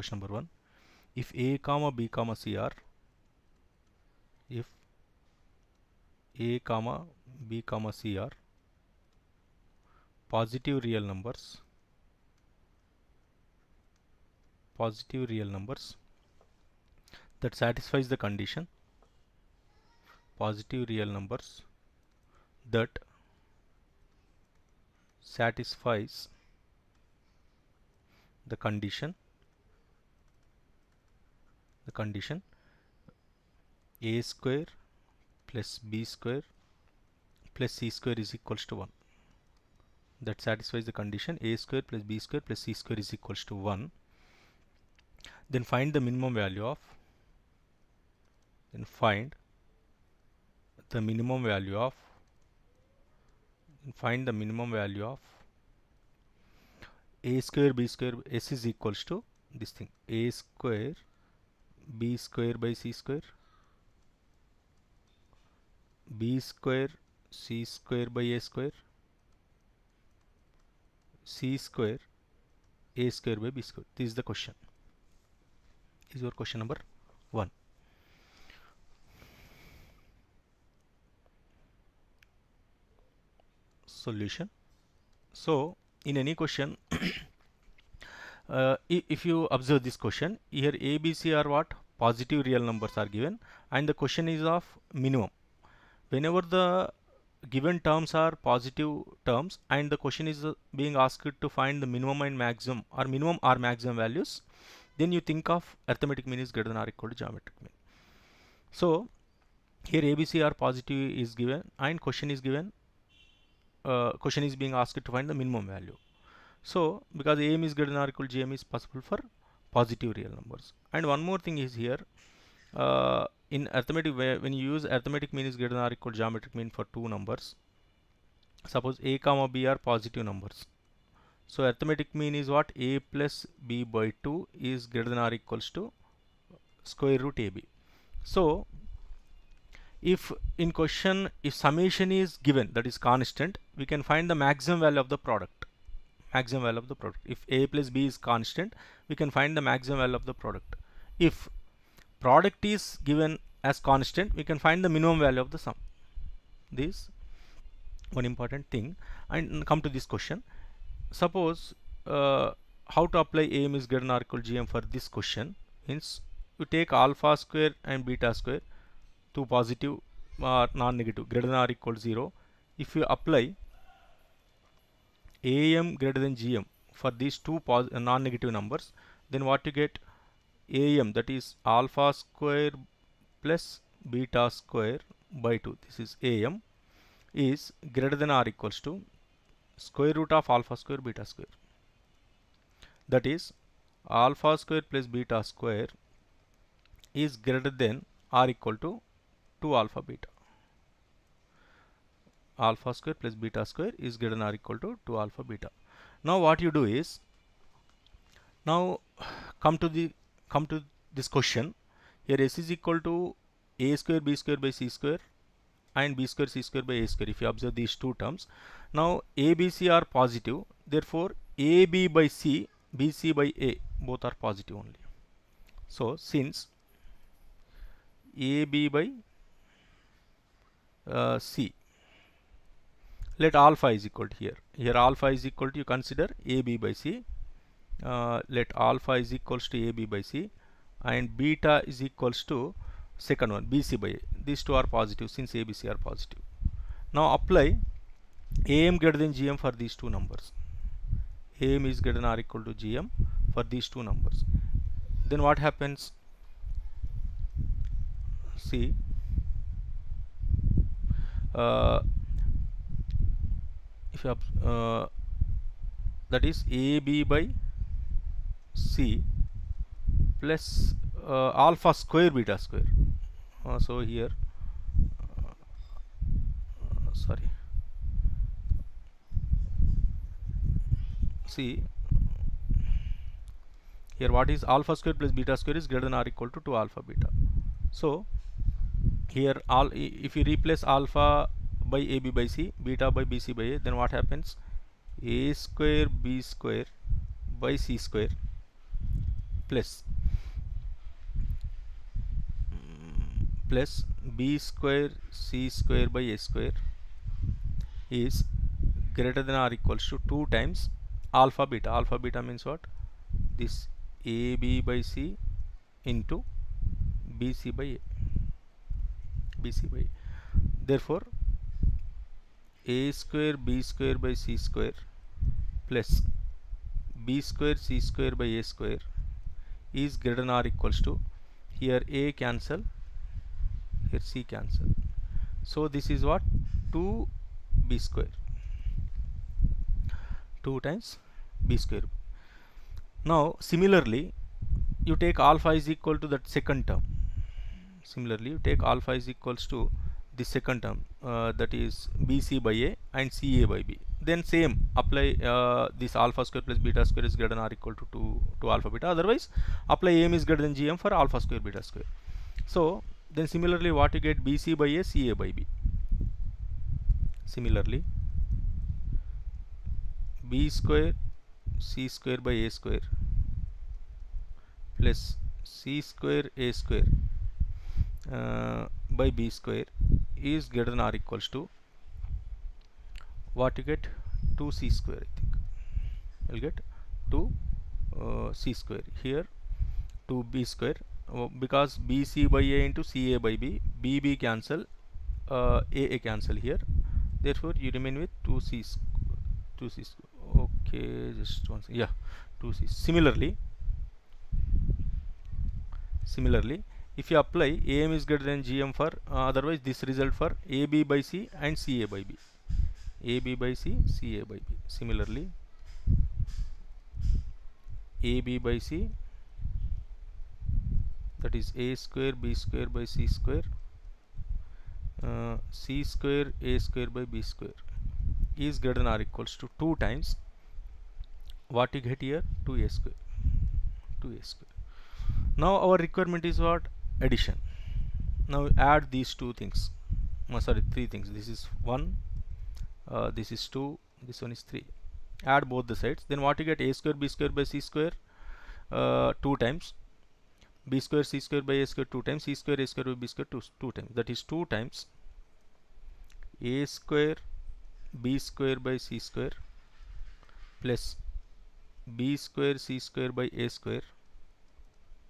question number 1. If a comma b comma c are, if a comma b comma c are positive real numbers that satisfies the condition, positive real numbers that satisfies the condition a square plus b square plus c square is equals to 1. That satisfies the condition a square plus b square plus c square is equals to 1. Then find the minimum value of find the minimum value of a square b square s is equals to this thing, a square b square by c square, b square c square by a square, c square a square by b square. This is the question. This is your question number 1. Solution. So in any question, if you observe this question, here a, b, c are what? Positive real numbers are given, and the question is of minimum. Whenever the given terms are positive terms and the question is being asked to find the minimum and maximum or maximum values, then you think of arithmetic mean is greater than or equal to geometric mean. So here ABC are positive is given and question is given, question is being asked to find the minimum value. So because AM is greater than or equal to GM is possible for positive real numbers. And one more thing is here, in arithmetic, when you use arithmetic mean is greater than or equal to geometric mean for two numbers, suppose a comma b are positive numbers. So arithmetic mean is what? A plus b by 2 is greater than or equals to square root ab. So if in question, if summation is given, that is constant, we can find the maximum value of the product. If a plus b is constant, we can find the maximum value of the product. If product is given as constant, we can find the minimum value of the sum. This one important thing. And come to this question. Suppose how to apply AM is greater than or equal to GM for this question means you take alpha square and beta square, two positive or non-negative, greater than or equal to 0. If you apply AM greater than GM for these two non-negative numbers, then what you get? AM, that is alpha square plus beta square by 2, this is AM, is greater than or equals to square root of alpha square beta square. That is alpha square plus beta square is greater than or equal to 2 alpha beta. Alpha square plus beta square is greater than or equal to 2 alpha beta. Now what you do is, now come to this question. Here S is equal to a square b square by c square and b square c square by a square. If you observe these two terms, now a, b, c are positive, therefore a, b by c, b, c by a, both are positive only. So since a, b by c, let alpha is equal to here alpha is equal to, you consider a, b by c, let alpha is equals to a, b by c, and beta is equals to second one, b, c by a. These two are positive since a, b, c are positive. Now apply AM greater than GM for these two numbers. AM is greater than or equal to GM for these two numbers. Then what happens? See, if you that is AB by C plus alpha square beta square. So here, sorry, see here what is alpha square plus beta square is greater than or equal to 2 alpha beta. So here if you replace alpha by AB by C, beta by BC by A, then what happens? A square B square by C square plus b square c square by a square is greater than or equals to 2 times alpha beta. Alpha beta means what? This ab by c into bc by a. bc by a. Therefore a square b square by c square plus b square c square by a square is greater than or equals to, here a cancel, here c cancel, so this is what? 2b square, 2 times b square. Now similarly you take alpha is equal to that second term. Similarly you take alpha is equals to the second term, that is bc by a and ca by b. Then same apply, this alpha square plus beta square is greater than or equal to 2 to alpha beta. Otherwise apply am is greater than gm for alpha square beta square. So then similarly what you get? bc by a, ca by b. Similarly b square c square by a square plus c square a square by b square is greater than or equals to, what you get? 2c square. I think you'll get 2c square. Here 2b square, because bc by a into ca by b, bb cancel, a cancel here, therefore you remain with 2c square. Okay, just one second. Yeah, 2c. Similarly if you apply am is greater than gm for, otherwise this result for ab by c and ca by b, ab by c, ca by b. Similarly ab by c, that is a square b square by c square, c square a square by b square is greater than or equals to 2 times, what you get here? 2a square. 2a square. Now our requirement is what? Addition. Now add these two things, sorry, three things. This is 1, this is 2, this one is 3. Add both the sides, then what you get? A square b square by c square 2 times, b square c square by a square 2 times, c square a square by b square 2 times, that is 2 times a square b square by c square plus b square c square by a square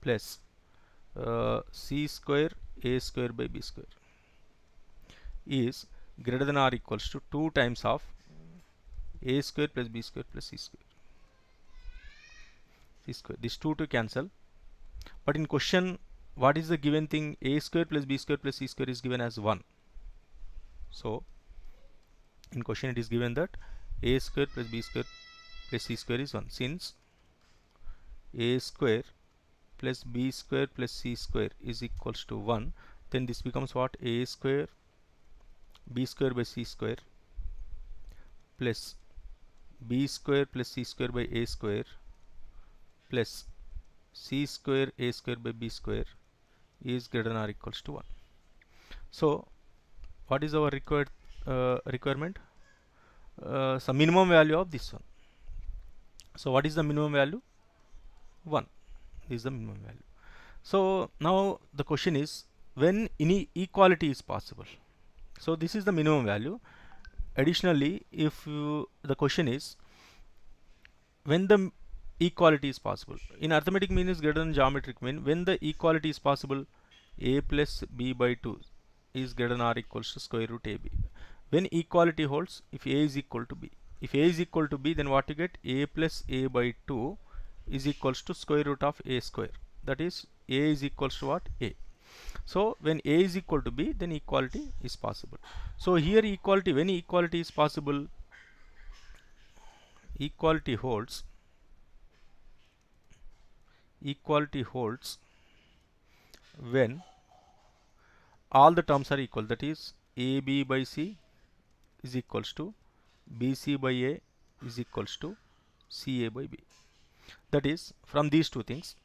plus c square a square by b square is greater than or equals to 2 times of a square plus b square plus c square. This 2 to cancel, but in question what is the given thing? A square plus b square plus c square is given as 1. So in question it is given that a square plus b square plus c square is 1. Since a square plus b square plus c square is equals to 1, then this becomes what? A square b square by c square plus b square plus c square by a square plus c square a square by b square is greater than or equals to 1. So what is our requirement? Some minimum value of this one. So what is the minimum value? 1. This is the minimum value. So now the question is, when inequality is possible. So this is the minimum value. Additionally, if the question is when the equality is possible. In arithmetic mean is greater than geometric mean. When the equality is possible, a plus b by 2 is greater than or equals to square root ab. When equality holds, if a is equal to b. If a is equal to b, then what you get? A plus a by 2 is equals to square root of a square. That is a is equals to what? A. So when a is equal to b, then equality is possible. So here equality, when equality is possible, equality holds when all the terms are equal, that is ab by c is equals to bc by a is equals to ca by b. That is from these two things,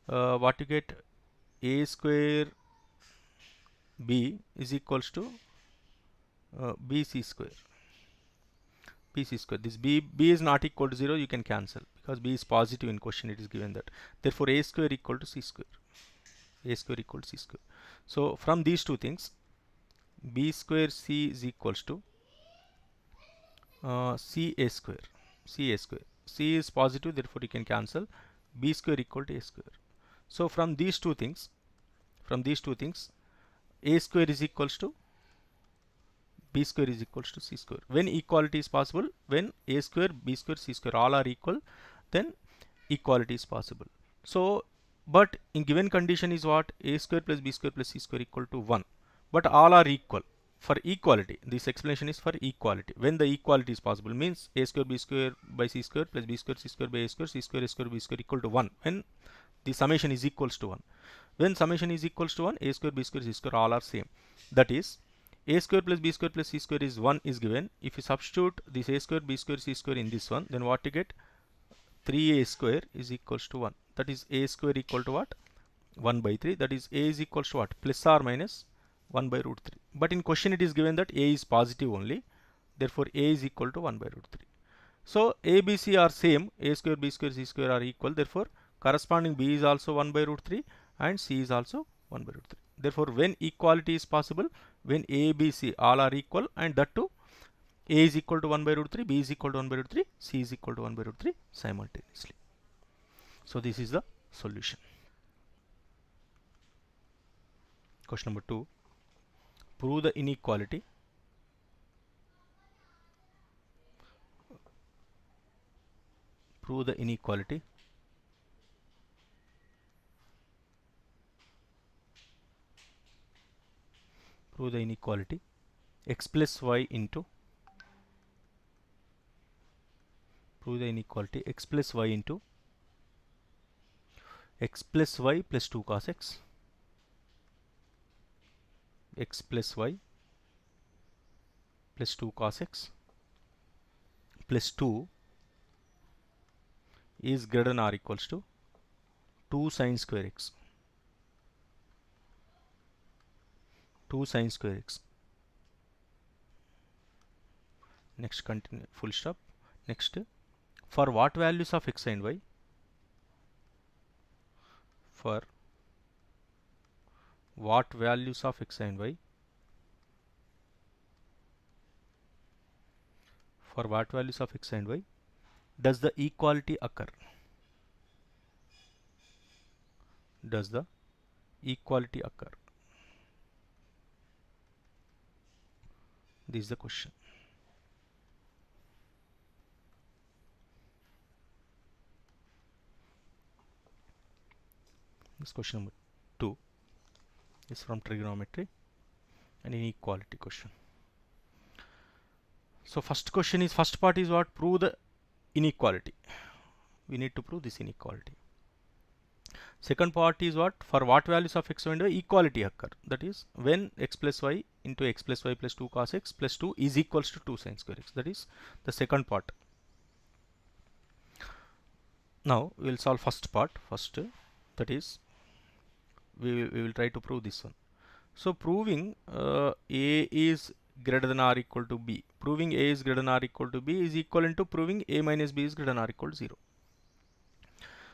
what you get? A square b is equals to bc square bc square. This b is not equal to 0, you can cancel because b is positive in question, it is given that. Therefore a square equal to c square. A square equal to c square. So from these two things, b square c is equals to c a square. C is positive, therefore you can cancel. B square equal to a square. So from these two things, a square is equals to b square is equals to c square. When equality is possible, when a square, b square, c square all are equal, then equality is possible. So, but in given condition is what? A square plus b square plus c square equal to 1. But all are equal. For equality, this explanation is for equality. When the equality is possible, means a square b square by c square plus b square c square by a square, c square a square b square equal to 1. When the summation is equals to 1. When summation is equals to 1, a square b square c square all are same. That is, a square plus b square plus c square is 1 is given. If you substitute this a square b square c square in this one, then what you get? 3a square is equals to 1. That is a square equal to what? 1 by 3. That is a is equals to what? Plus or minus 1 by root 3. But in question it is given that a is positive only. Therefore a is equal to 1 by root 3. So a, b, c are same. A square, b square, c square are equal. Therefore corresponding b is also 1 by root 3 and c is also 1 by root 3. Therefore when equality is possible, when a, b, c all are equal, and that too a is equal to 1 by root 3, b is equal to 1 by root 3, c is equal to 1 by root 3 simultaneously. So this is the solution. Question number 2. Prove the inequality. Prove the inequality x plus y into x plus y into x plus y plus 2 cos x, x plus y plus 2 cos x plus 2 is greater than or equals to 2 sin square x. 2 sin square x. Next, continue, full stop. Next, for what values of x and y? For what values of x and y? For what values of x and y does the equality occur? Does the equality occur? This is the question. This question number 2 is from trigonometry, an inequality question. So first question is, first part is what? Prove the inequality. We need to prove this inequality. Second part is what? For what values of x and y equality occur? That is, when x plus y into x plus y plus 2 cos x plus 2 is equals to 2 sin square x. That is the second part. Now we will solve first part first. That is, we will try to prove this one. So proving a is greater than or equal to b. Proving a is greater than or equal to b is equivalent to proving a minus b is greater than or equal to 0.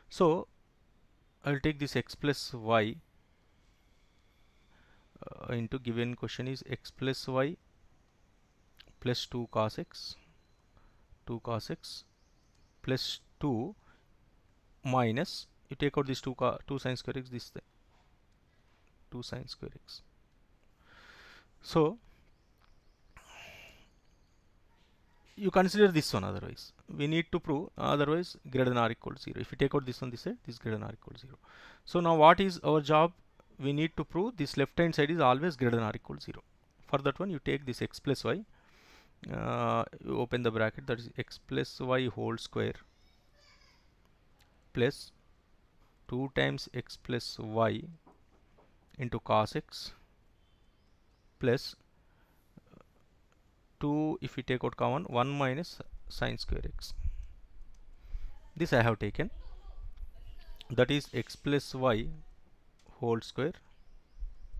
So I will take this x plus y into given question is x plus y plus 2 cos x plus 2 minus, you take out this 2 sin square x, this thing 2 sin square x. So you consider this one, otherwise we need to prove otherwise greater than or equal to 0. If you take out this one, this side, this is greater than or equal to 0. So now what is our job? We need to prove this left hand side is always greater than or equal to 0. For that one, you take this x plus y, you open the bracket, that is x plus y whole square plus 2 times x plus y into cos x plus 2, if we take out common, 1 minus sin square x. This I have taken, that is x plus y whole square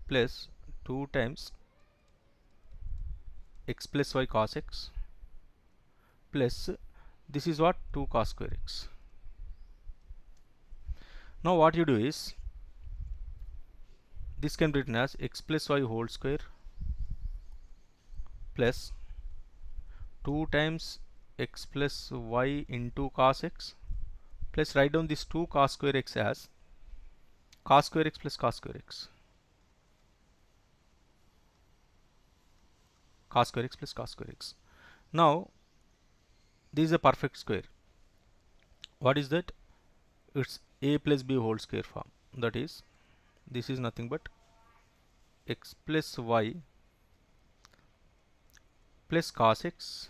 plus 2 times x plus y cos x plus this is what 2 cos square x. Now what you do is, this can be written as x plus y whole square plus 2 times x plus y into cos x, plus write down this 2 cos square x as cos square x plus cos square x, cos square x plus cos square x. Now this is a perfect square. What is that? It's a plus b whole square form. That is, this is nothing but x plus y plus cos x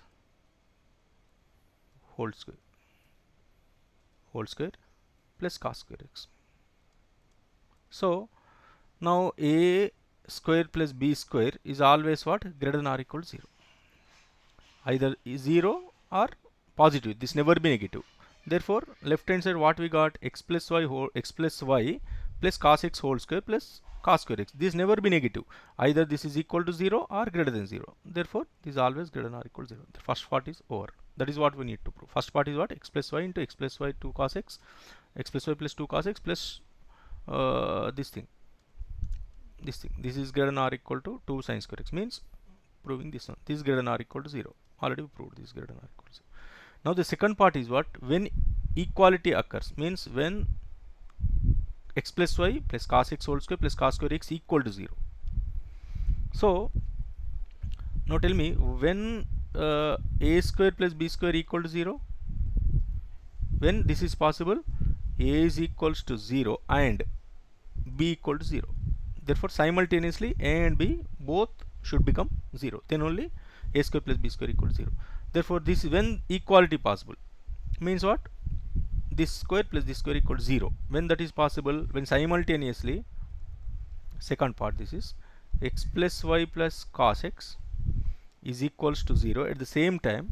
whole square plus cos square x. So now a square plus b square is always what? Greater than or equal to 0. Either 0 or positive. This never be negative. Therefore, left hand side what we got? X plus y plus cos x whole square plus cos square x. This never be negative. Either this is equal to 0 or greater than 0. Therefore, this is always greater than or equal to 0. The first part is over. That is what we need to prove. First part is what? X plus y into x plus y 2 cos x, x plus y plus 2 cos x plus this thing. This is greater than or equal to 2 sin square x, means proving this one. This is greater than or equal to 0. Already we proved this is greater than or equal to 0. Now the second part is what? When equality occurs, means when x plus y plus cos x whole square plus cos square x equal to 0. So now tell me, when a square plus b square equal to 0, when this is possible, a is equals to 0 and b equal to 0. Therefore simultaneously a and b both should become 0, then only a square plus b square equal to 0. Therefore this is when equality possible, means what? This square plus this square equal to 0. When that is possible? When simultaneously, second part, this is x plus y plus cos x is equals to 0, at the same time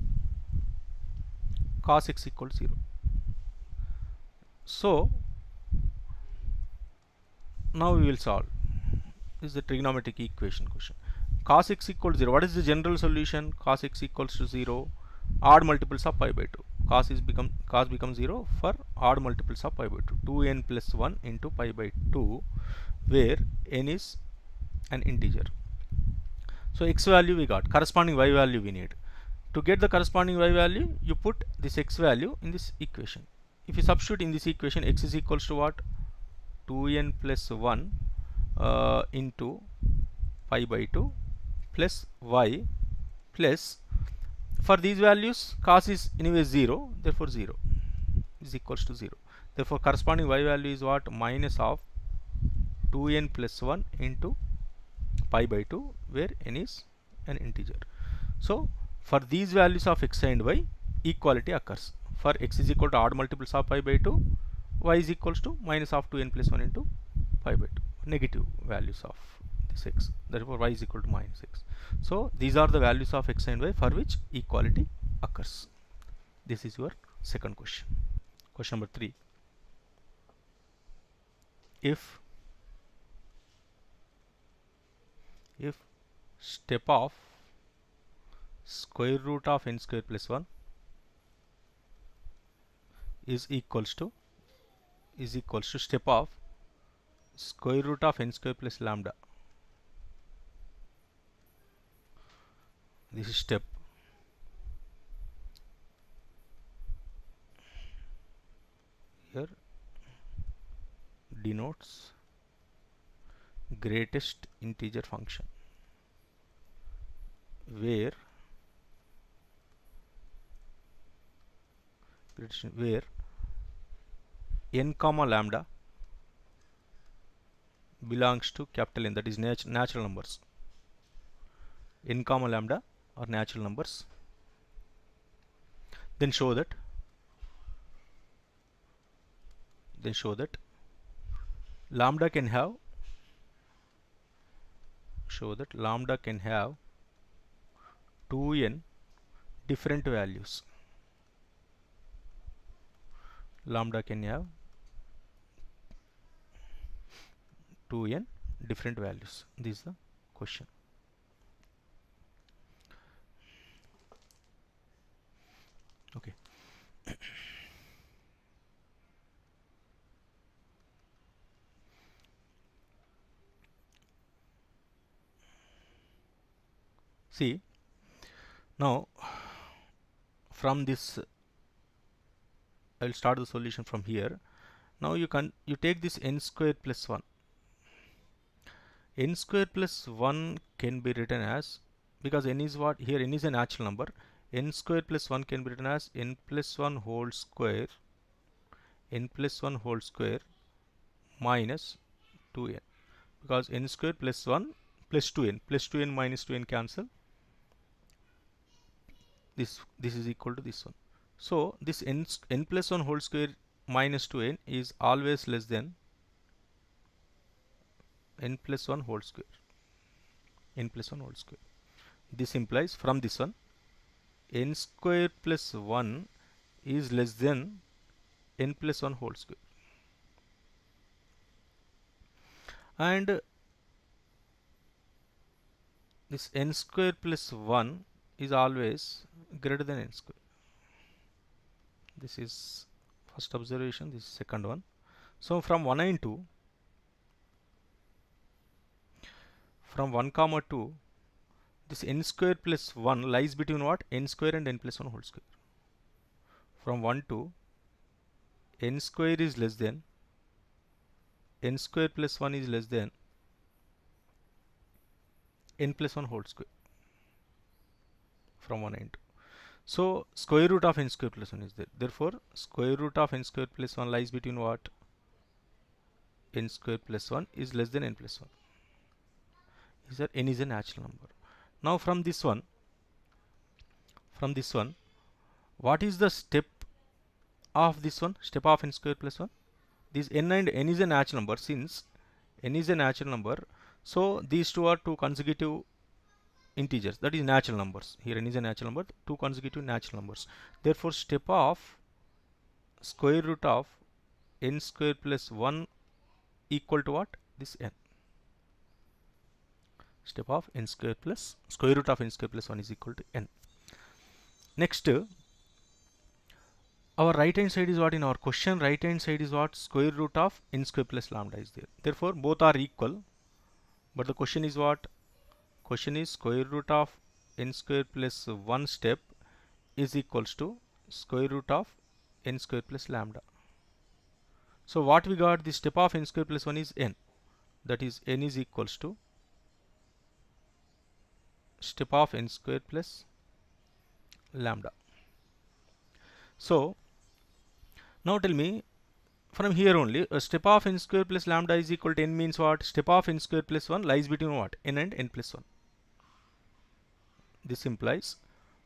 cos x equal to 0. So now we will solve. This is the trigonometric equation question. Cos x equal to 0. What is the general solution? Cos x equals to 0. Odd multiples of pi by 2. Cos becomes 0 for odd multiples of pi by 2. 2n plus 1 into pi by 2, where n is an integer. So x value we got. Corresponding y value we need. To get the corresponding y value, you put this x value in this equation. If you substitute in this equation, x is equals to what? 2n plus 1 into pi by 2 plus y plus, for these values cos is anyway 0, therefore 0 is equals to 0. Therefore corresponding y value is what? Minus of 2n plus 1 into pi by 2, where n is an integer. So for these values of x and y, equality occurs. For x is equal to odd multiples of pi by 2, y is equals to minus of 2n plus 1 into pi by 2, negative values of this x. Therefore y is equal to minus x. So these are the values of x and y for which equality occurs. This is your second question. Question number 3. If step of square root of n square plus 1 is equals to step of square root of n square plus lambda. This is step. Here denotes greatest integer function, where n comma lambda belongs to capital N, that is natural numbers. N comma lambda are natural numbers. Then show that lambda can have 2n different values. Lambda can have 2n different values. This is the question. Okay. See, now from this I will start the solution from here. Now you take this n square plus 1. N square plus 1 can be written as, because n is what here, n is a natural number, n square plus 1 can be written as n plus 1 whole square, n plus 1 whole square minus 2n, because n square plus 1 plus 2n minus 2n cancel, this is equal to this one. So this n plus 1 whole square minus 2n is always less than n plus 1 whole square, n plus 1 whole square. This implies from this one n square plus 1 is less than n plus 1 whole square, and this n square plus 1 is always greater than n square. This is first observation, this is second one. So from 1 and 2, from 1 comma 2, this n square plus 1 lies between what? N square and n plus 1 whole square. From 1 to n square is less than, n square plus 1 is less than n plus 1 whole square from 1 and 2. So square root of n square plus 1 is there. Therefore, square root of n square plus 1 lies between what? N square plus 1 is less than n plus 1. Is that n is a natural number. Now from this one, what is the step of this one? Step of n square plus 1. This n and n is a natural number. Since n is a natural number, so these two are two consecutive integers, that is natural numbers. Here n is a natural number, two consecutive natural numbers. Therefore, step of square root of n square plus 1 equal to what? This n. Step of n square plus square root of n square plus 1 is equal to n. Next, our right hand side is what? In our question, right hand side is what? Square root of n square plus lambda is there. Therefore, both are equal. But the question is what? Question is square root of n square plus 1 step is equals to square root of n square plus lambda. So what we got? The step of n square plus 1 is n. That is n is equals to step of n square plus lambda. So now tell me, from here only, a step of n square plus lambda is equal to n means what? Step of n square plus 1 lies between what? N and n plus 1. This implies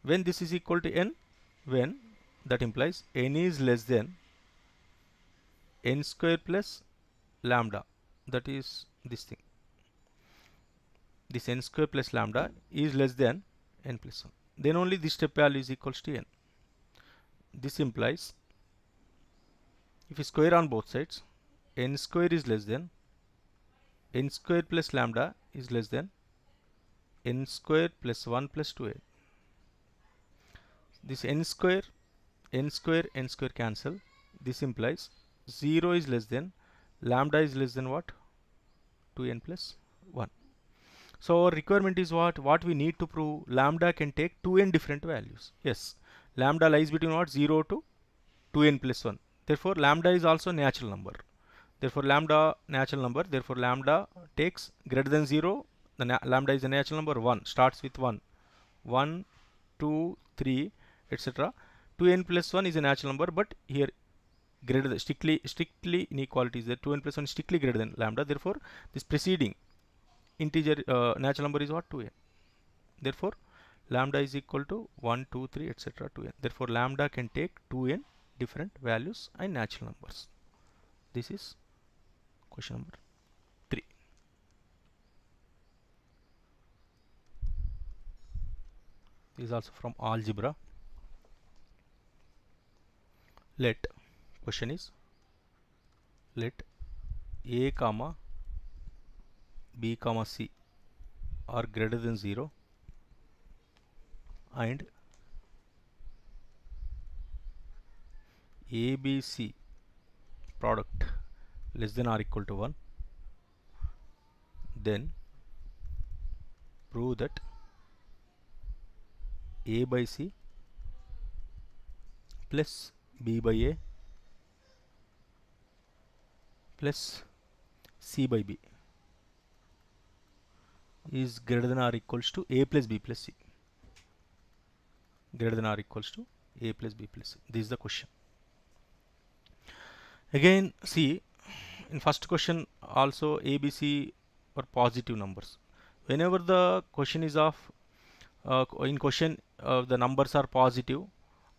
when this is equal to n, when that implies n is less than n square plus lambda, that is this thing. This n square plus lambda is less than n plus 1. Then only this step value is equals to n. This implies if you square on both sides, n square is less than n square plus lambda is less than n square plus 1 plus 2n. This n square cancel. This implies 0 is less than lambda is less than what? 2n plus 1. So our requirement is what? What we need to prove? Lambda can take 2n different values. Yes, lambda lies between what? 0 to 2n plus 1. Therefore, lambda is also natural number. Therefore, lambda natural number. Therefore, lambda takes greater than 0. The lambda is a natural number. 1 starts with 1. 1, 2, 3, etc. 2n plus 1 is a natural number, but here greater than, strictly inequality is there. 2n plus 1 is strictly greater than lambda. Therefore, this preceding integer natural number is what? 2n. Therefore, lambda is equal to 1, 2, 3, etc. 2n. Therefore, lambda can take 2n different values and natural numbers. This is question number 3. This is also from algebra. Let, question is, let a comma b comma c are greater than 0 and ABC product less than or equal to 1, then prove that A by C plus B by A plus C by B is greater than or equals to A plus B plus C. Greater than or equals to A plus B plus C. This is the question. Again, see, in first question also A, B, C are positive numbers. Whenever the question is of in question the numbers are positive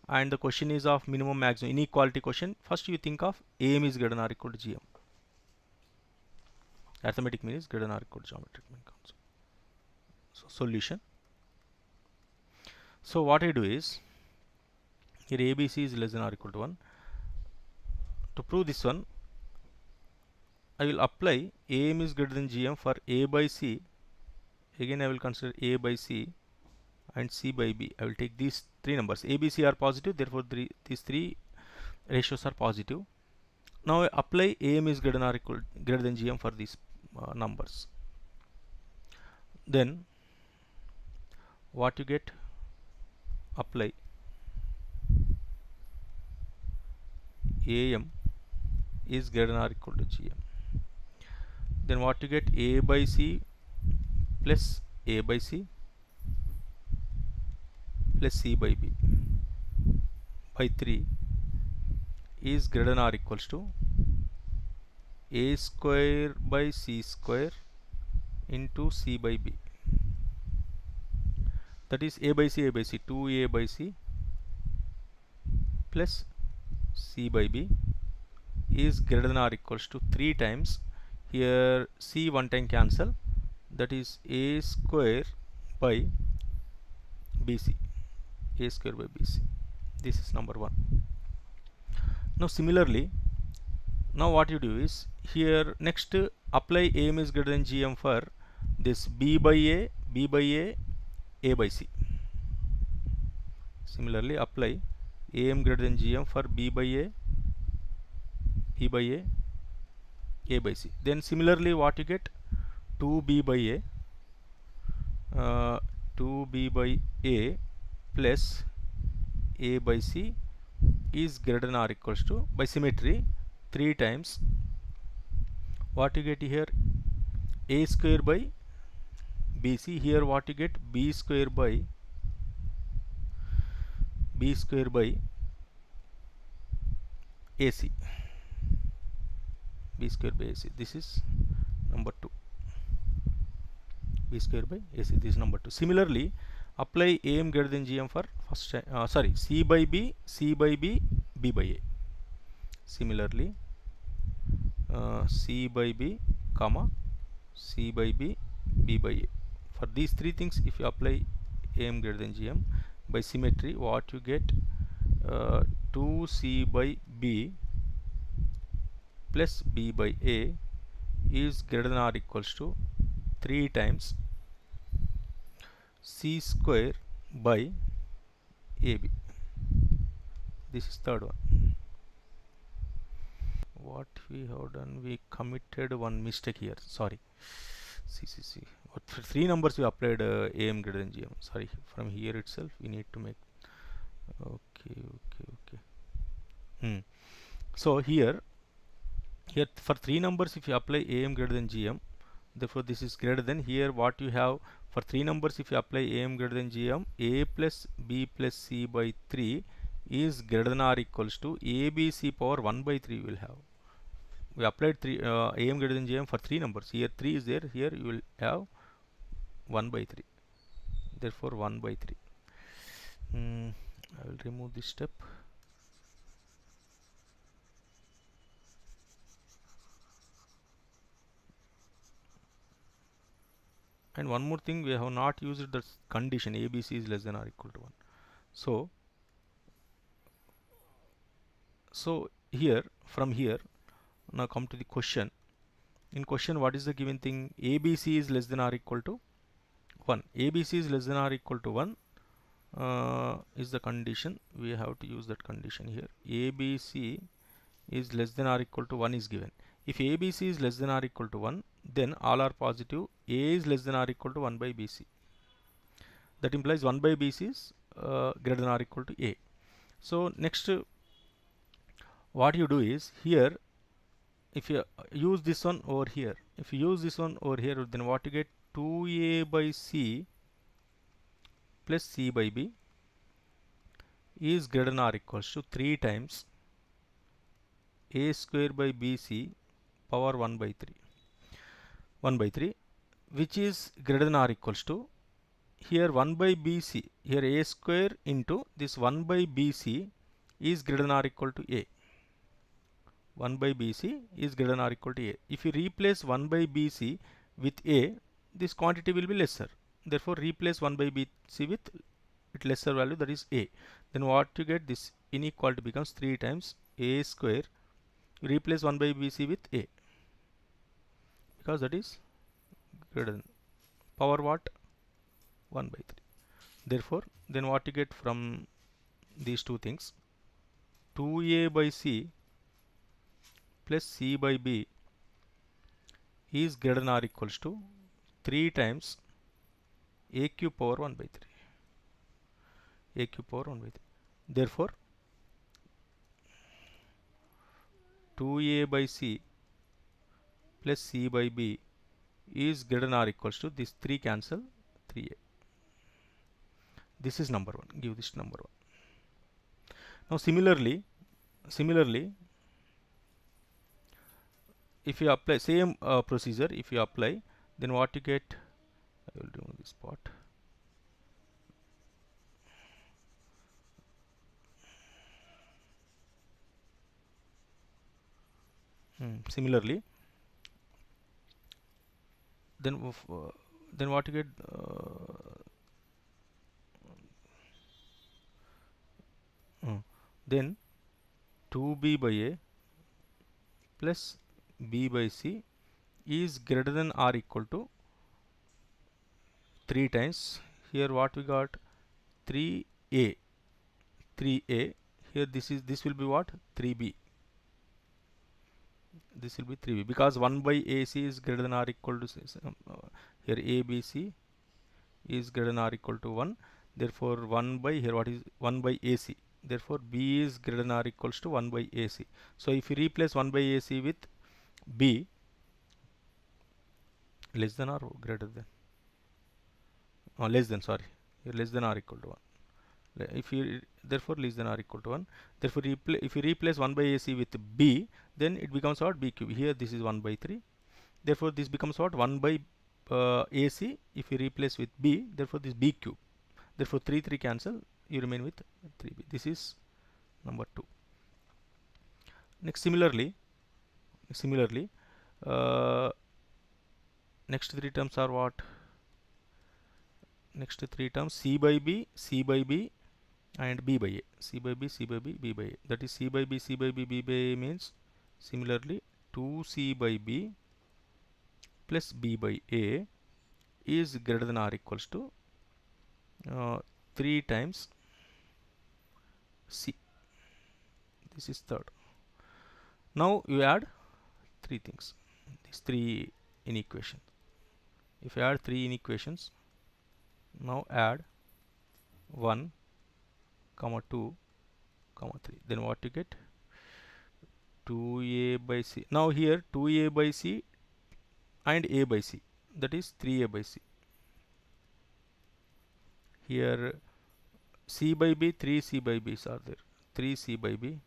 and the question is of minimum maximum inequality question, first you think of AM is greater than or equal to GM. Arithmetic mean is greater than or equal to geometric mean counts. So solution. So what I do is, here ABC is less than or equal to 1. To prove this one, I will apply AM is greater than GM for A by C. Again I will consider A by C and C by B. I will take these three numbers. A, B, C are positive, therefore these three ratios are positive. Now I apply AM is greater than GM for these numbers. Then what you get? Apply AM is greater than or equal to GM. Then what you get? A by C plus A by C plus C by B by 3 is greater than or equals to A square by C square into C by B. That is A by C, 2A by C plus C by B is greater than or equals to 3 times, here C one time cancel, that is A square by BC. A square by BC. This is number 1. Now similarly, now what you do is, here next apply AM is greater than GM for this B by A, B by A by C. Similarly apply AM greater than GM for B by A, B by A by C. Then similarly what you get? 2B by A, 2B by A plus A by C is greater than or equals to, by symmetry, 3 times, what you get here? A square by BC. Here what you get? B square by AC. B square by AC. This is number 2. B square by AC. This is number 2. Similarly, apply AM greater than GM for first C by B, B by A. Similarly, C by B, comma C by B, B by A. For these three things, if you apply AM greater than GM, by symmetry, what you get? 2C by B plus B by A is greater than or equals to 3 times C square by AB. This is third one. What we have done, we committed one mistake here, sorry. See. What for 3 numbers we applied AM greater than GM, sorry. From here itself we need to make, okay. So here for 3 numbers, if you apply AM greater than GM, therefore this is greater than, here what you have for 3 numbers, if you apply AM greater than GM, A plus B plus C by 3 is greater than or equals to ABC power 1 by 3 will have. We applied AM greater than GM for 3 numbers. Here 3 is there, here you will have 1 by 3. Therefore 1 by 3. I will remove this step. And one more thing, we have not used the condition ABC is less than or equal to 1. So here, from here, now come to the question. In question, what is the given thing? ABC is less than or equal to 1. ABC is less than or equal to 1. is the condition. We have to use that condition here. ABC is less than or equal to 1 is given. If ABC is less than or equal to 1, then all are positive. A is less than or equal to 1 by BC. That implies 1 by BC is greater than or equal to A. So next, what you do is here, if you use this one over here, if you use this one over here, then what you get, 2A by C plus C by B is greater than or equals to 3 times A square by BC power 1 by 3. 1 by 3, which is greater than or equals to, here 1 by BC, here A square into this 1 by BC is greater than or equal to A. 1 by BC is greater than or equal to A. If you replace 1 by BC with A, this quantity will be lesser. Therefore, replace 1 by BC with its lesser value, that is A. Then what you get, this inequality becomes 3 times A square. You replace 1 by BC with A, because that is greater than power what? 1 by 3. Therefore, then what you get from these two things, 2A by C plus C by B is greater than or equals to 3 times A cube power 1 by 3. A cube power 1 by 3. Therefore, 2A by C plus C by B is greater than or equals to, this 3 cancel, 3A. This is number 1. Give this number 1. Now similarly, if you apply same procedure, if you apply, then what you get, I will remove this part. Similarly, then what you get, then 2B by A plus B by C is greater than or equal to 3 times, here what we got, 3A. Here this will be what, 3B. This will be 3B, because 1 by AC is greater than or equal to, here ABC is greater than or equal to 1. Therefore 1 by, here what is 1 by AC. Therefore B is greater than or equals to 1 by AC. So if you replace 1 by AC with B, less than or greater than, less than, sorry, here less than or equal to 1. If you, therefore less than or equal to 1. Therefore if you replace 1 by AC with B, then it becomes what, B cube. Here this is 1 by 3. Therefore this becomes what, 1 by AC. If you replace with B, therefore this B cube. Therefore 3 cancel, you remain with 3B. This is number 2. Next, similarly, next 3 terms are what? Next 3 terms, C by B, C by B, and B by A. C by B, C by B, B by A. That is C by B, C by B, B by A means similarly 2C by B plus B by A is greater than or equals to 3 times C. This is third. Now you add 3 things, these 3 inequations. If you add 3 inequations, now add 1, 2, 3. Then what you get? 2A by C. Now here 2A by C and A by C, that is 3A by C. Here C by B, 3C by B's are there. 3C by B,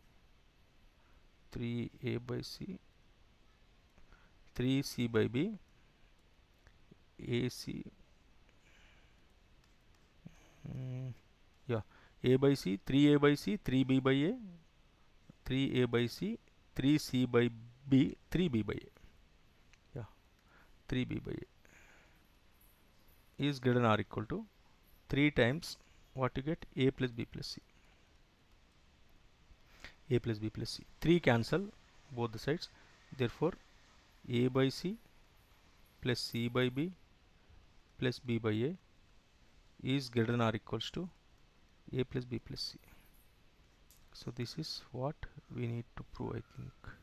3A by C, 3C by B, AC, yeah, A by C, 3A by C, 3B by A, 3A by C, 3C by B, 3B by A. Yeah, 3B by A is greater than or equal to 3 times what you get, A plus B plus C. A plus B plus C. 3 cancel both the sides. Therefore A by C plus C by B plus B by A is greater than or equals to a plus b plus c. So this is what we need to prove, I think.